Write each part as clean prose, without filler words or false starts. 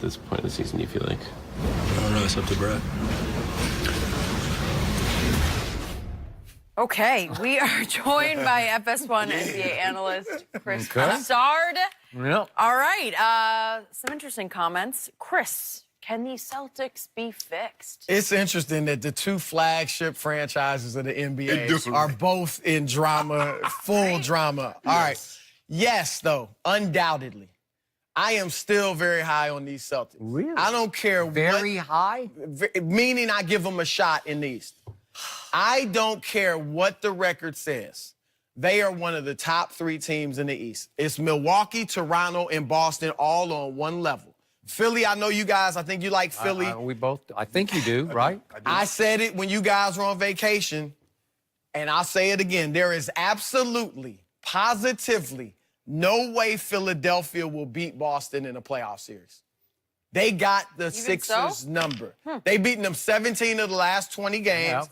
this point of the season, do you feel like? I don't know. It's up to Brett. Okay, we are joined by FS1 NBA analyst Chris Broussard. Yep. All right, some interesting comments. Chris, can the Celtics be fixed? It's interesting that the two flagship franchises of the NBA are both in drama, full drama. All right. Yes, though, undoubtedly. I am still very high on these Celtics. Really? I don't care Very high? meaning I give them a shot in the East. I don't care what the record says. They are one of the top 3 teams in the East. It's Milwaukee, Toronto, and Boston all on one level. Philly, I know you guys, I think you like Philly. I think you do, right? I said it when you guys were on vacation, and I'll say it again. There is absolutely, positively, no way Philadelphia will beat Boston in a playoff series. They got the Sixers number. They've beaten them 17 of the last 20 games. Yeah.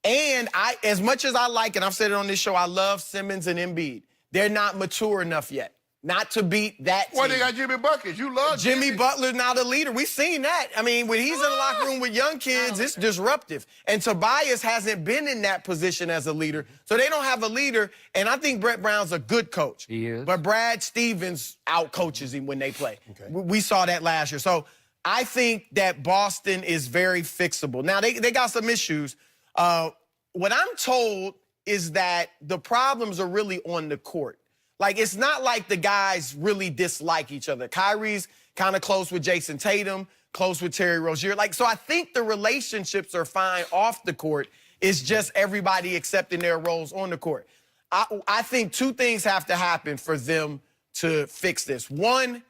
And as much as I like it, I've said it on this show, I love Simmons and Embiid. They're not mature enough yet not to beat that team. Well, they got Jimmy Buckets. You love Jimmy Butler's now the leader. We've seen that. I mean, when he's in the locker room with young kids, it's disruptive. And Tobias hasn't been in that position as a leader, so they don't have a leader. And I think Brett Brown's a good coach. He is. But Brad Stevens out-coaches him when they play. Okay. We saw that last year. So I think that Boston is very fixable. Now, they got some issues. What I'm told is that the problems are really on the court. Like, it's not like the guys really dislike each other. Kyrie's kind of close with Jason Tatum, close with Terry Rozier. Like, so I think the relationships are fine off the court. It's just everybody accepting their roles on the court. I think 2 things have to happen for them to fix this. One,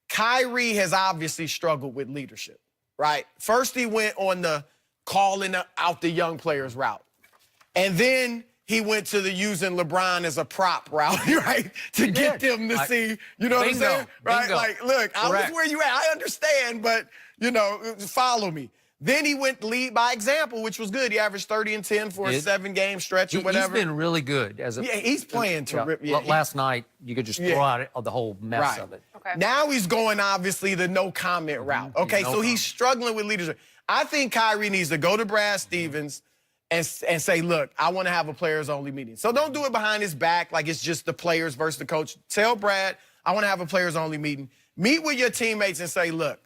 Kyrie has obviously struggled with leadership, right? First, he went on the calling out the young players route. And then he went to the using LeBron as a prop route, right? To get them to see, you know what I'm saying? Right? Bingo. Like, look, I was where you at. I understand, but, you know, follow me. Then he went lead by example, which was good. He averaged 30 and 10 for a 7-game stretch or whatever. He's been really good. He's playing terrific. Last night, you could just throw out the whole mess of it. Okay. Now he's going, obviously, the no-comment route. Okay, so he's struggling with leadership. I think Kyrie needs to go to Brad Stevens and say, look, I want to have a players-only meeting. So don't do it behind his back like it's just the players versus the coach. Tell Brad, I want to have a players-only meeting. Meet with your teammates and say, look,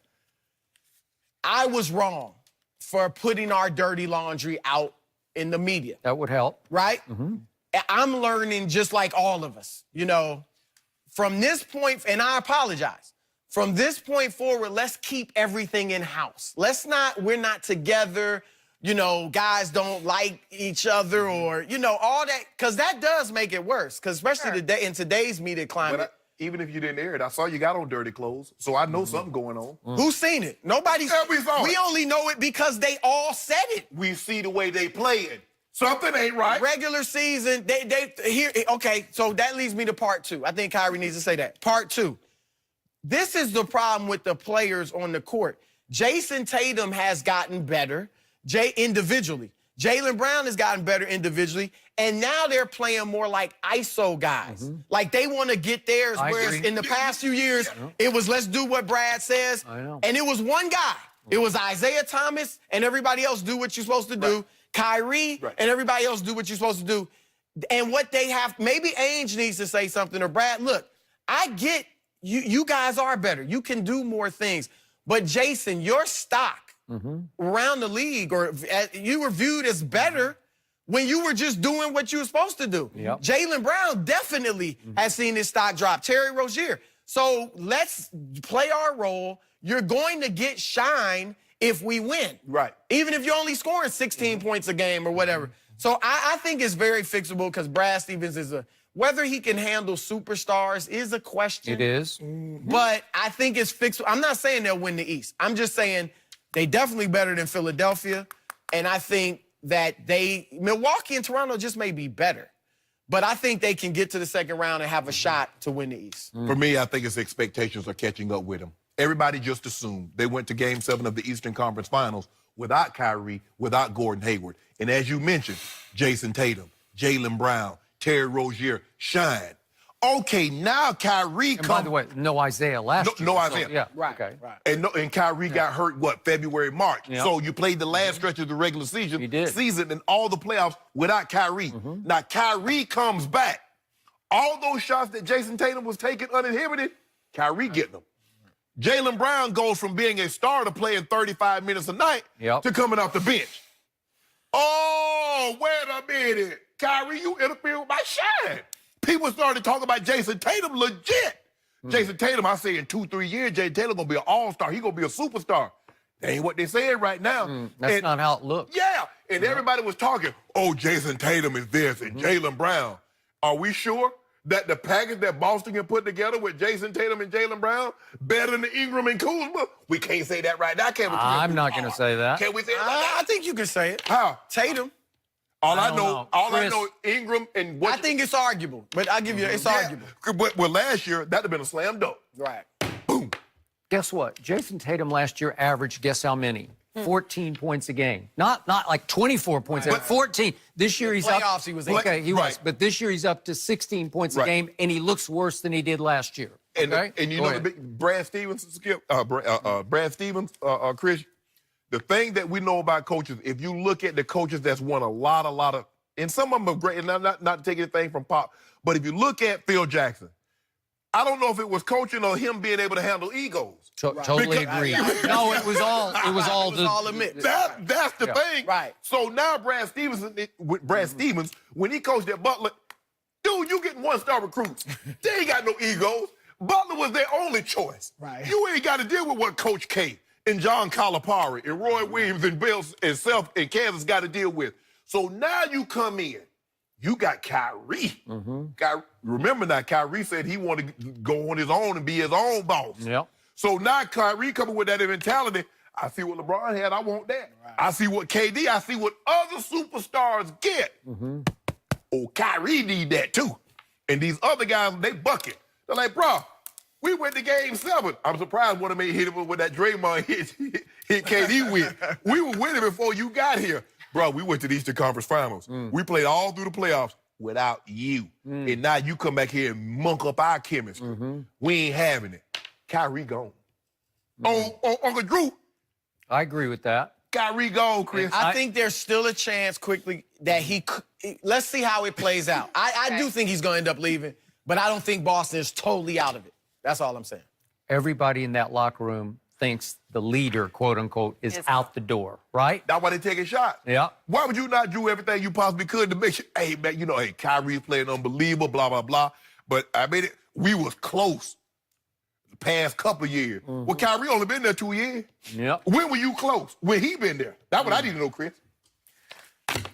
I was wrong for putting our dirty laundry out in the media. That would help. Right? I'm learning just like all of us, you know. From this point, and I apologize, from this point forward, let's keep everything in-house. We're not together, you know, guys don't like each other or, you know, all that, because that does make it worse, because especially today in today's media climate. Even if you didn't air it, I saw you got on dirty clothes, so I know something going on. Who's seen it? Nobody's. We only know it because they all said it. We see the way they playing. Something ain't right. Regular season, okay, so that leads me to part 2. I think Kyrie needs to say that. Part 2. This is the problem with the players on the court. Jason Tatum has gotten better individually. Jaylen Brown has gotten better individually, and now they're playing more like ISO guys. Like, they want to get theirs, whereas in the past few years, it was let's do what Brad says. And it was one guy. It was Isaiah Thomas, and everybody else do what you're supposed to do. Kyrie, and everybody else do what you're supposed to do. And what they have, maybe Ainge needs to say something, or Brad, look, I get you guys are better. You can do more things. But, Jason, your stock around the league, or you were viewed as better when you were just doing what you were supposed to do. Jaylen Brown definitely has seen his stock drop. Terry Rozier. So let's play our role. You're going to get shine if we win. Right. Even if you're only scoring 16 points a game or whatever. So I think it's very fixable because Brad Stevens is whether he can handle superstars is a question. It is. But I think it's fixable. I'm not saying they'll win the East. I'm just saying they definitely better than Philadelphia. And I think that Milwaukee and Toronto just may be better. But I think they can get to the second round and have a shot to win the East. For me, I think his expectations are catching up with him. Everybody just assumed they went to Game 7 of the Eastern Conference Finals without Kyrie, without Gordon Hayward. And as you mentioned, Jason Tatum, Jaylen Brown, Terry Rozier, shine. Okay, now Kyrie And by the way, no Isaiah last year. no so, Isaiah. yeah. Right, Okay. right. And Kyrie got hurt, what, February, March. Yeah. So you played the last stretch of the regular season, He did. and all the playoffs without Kyrie. Now, Kyrie comes back. All those shots that Jason Tatum was taking uninhibited, Kyrie getting them. Jaylen Brown goes from being a starter playing 35 minutes a night to coming off the bench. Oh, wait a minute. Kyrie, you interfere with my shine. People started talking about Jason Tatum legit. Jason Tatum, I say in 2-3 years, Jason Tatum gonna be an all-star. He gonna be a superstar. That ain't what they saying right now. That's not how it looks. Yeah, and everybody was talking, oh, Jason Tatum is this and Jaylen Brown. Are we sure that the package that Boston can put together with Jason Tatum and Jaylen Brown better than Ingram and Kuzma? We can't say that right now, can we? I'm not going to say that. Can we say it right I think you can say it. How? Tatum. All I don't know, know. all I Chris- know, Ingram and what I think it's arguable, but I'll give you it's arguable. But well, last year that'd have been a slam dunk. Right. Boom. Guess what? Jason Tatum last year averaged, guess how many? 14 points a game. Not like 24 points, but 14. This year he's up. Playoffs, he was okay, he was. Right. But this year he's up to 16 points a Right. game, and he looks worse than he did last year. Okay? And you Go know ahead. the big Brad Stevens, Brad Stevens, Chris. The thing that we know about coaches, if you look at the coaches that's won a lot of, and some of them are great, and I'm not taking anything from Pop, but if you look at Phil Jackson, I don't know if it was coaching or him being able to handle egos. Totally Because- agree. No, it was all. It was all. It was all a mix. That's the thing. Right. So now Brad Stevens, when he coached at Butler, dude, you getting one-star recruits. They ain't got no egos. Butler was their only choice. Right. You ain't got to deal with what Coach K and John Calipari and Roy Williams and Bill and Self and Kansas got to deal with. So now you come in, you got Kyrie. Remember now, Kyrie said he wanted to go on his own and be his own boss. Yep. So now Kyrie coming with that mentality, I see what LeBron had, I want that. Right. I see what KD, I see what other superstars get. Oh, Kyrie need that too. And these other guys, they bucket. They're like, bro, we went to game 7. I'm surprised one of them hit him with that Draymond hit KD with. We were winning before you got here. Bro, we went to the Eastern Conference Finals. We played all through the playoffs without you. And now you come back here and monk up our chemistry. We ain't having it. Kyrie gone. Oh, Uncle Drew, I agree with that. Kyrie gone, Chris. I think there's still a chance quickly that let's see how it plays out. I do think he's going to end up leaving, but I don't think Boston is totally out of it. That's all I'm saying. Everybody in that locker room thinks the leader, quote unquote, is out the door, right? That's why they taking shots. Yeah. Why would you not do everything you possibly could to make sure, hey, man, hey, Kyrie's playing unbelievable, blah, blah, blah. But I mean, we was close the past couple of years. Well, Kyrie only been there 2 years. Yep. When were you close? When he been there? That's what I need to know, Chris.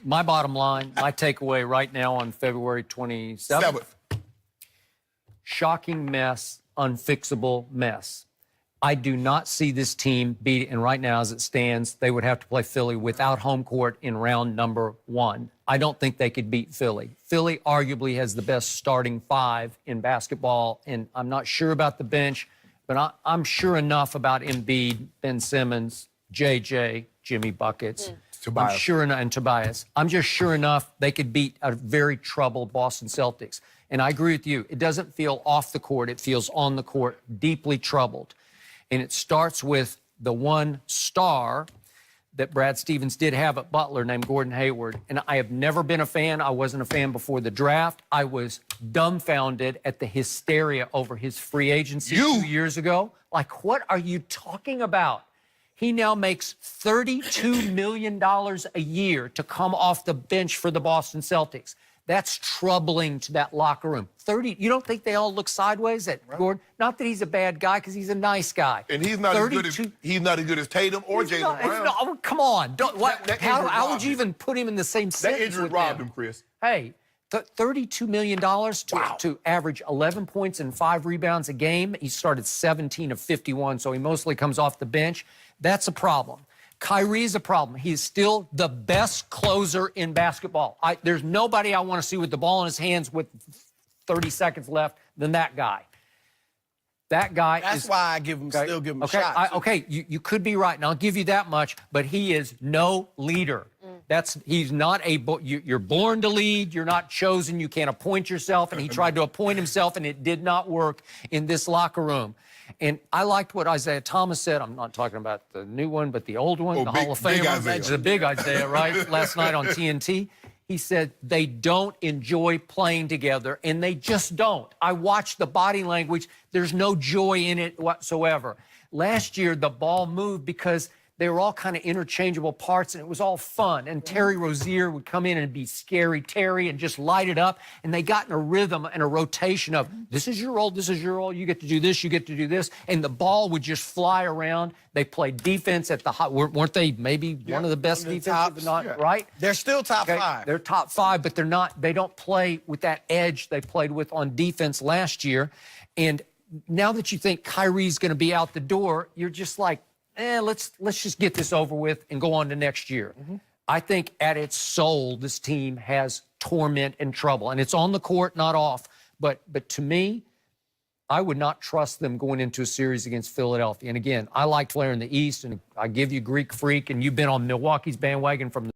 My bottom line, my takeaway right now on February 27th, 7th. shocking mess, unfixable mess. I do not see this team beat, and right now as it stands, they would have to play Philly without home court in round number 1. I don't think they could beat Philly. Philly arguably has the best starting 5 in basketball, and I'm not sure about the bench, but I'm sure enough about Embiid, Ben Simmons, JJ, Jimmy Buckets. Tobias. I'm sure enough, and Tobias. I'm just sure enough they could beat a very troubled Boston Celtics. And I agree with you. It doesn't feel off the court. It feels on the court, deeply troubled. And it starts with the one star that Brad Stevens did have at Butler named Gordon Hayward. And I have never been a fan. I wasn't a fan before the draft. I was dumbfounded at the hysteria over his free agency 2 years ago. Like, what are you talking about? He now makes $32 million a year to come off the bench for the Boston Celtics. That's troubling to that locker room. You don't think they all look sideways at Gordon? Not that he's a bad guy, because he's a nice guy. And he's not as good as Tatum or Jaylen Brown. Come on. How would robbed you him. even put him in the same That sentence injury with robbed them? him, Chris. Hey, $32 million to average 11 points and 5 rebounds a game. He started 17 of 51, so he mostly comes off the bench. That's a problem. Kyrie's a problem. He's still the best closer in basketball. There's nobody I want to see with the ball in his hands with 30 seconds left than that guy. That guy That's why I still give him a shot. You could be right, and I'll give you that much, but he is no leader. He's not you're born to lead. You're not chosen. You can't appoint yourself. And he tried to appoint himself, and it did not work in this locker room. And I liked what Isaiah Thomas said. I'm not talking about the new one, but the old one, the Hall of Famer. The big Isaiah, right? Last night on TNT. He said they don't enjoy playing together, and they just don't. I watched the body language. There's no joy in it whatsoever. Last year, the ball moved because they were all kind of interchangeable parts, and it was all fun. And Terry Rozier would come in and be scary Terry and just light it up. And they got in a rhythm and a rotation of, this is your role, this is your role, you get to do this, you get to do this. And the ball would just fly around. They played defense at the high, weren't they maybe one of the best defensive, right? They're still top five. They're top five, but they don't play with that edge they played with on defense last year. And now that you think Kyrie's going to be out the door, you're just like, let's just get this over with and go on to next year. I think at its soul, this team has torment and trouble, and it's on the court, not off. But to me, I would not trust them going into a series against Philadelphia. And again, I like player in the East, and I give you Greek Freak, and you've been on Milwaukee's bandwagon from the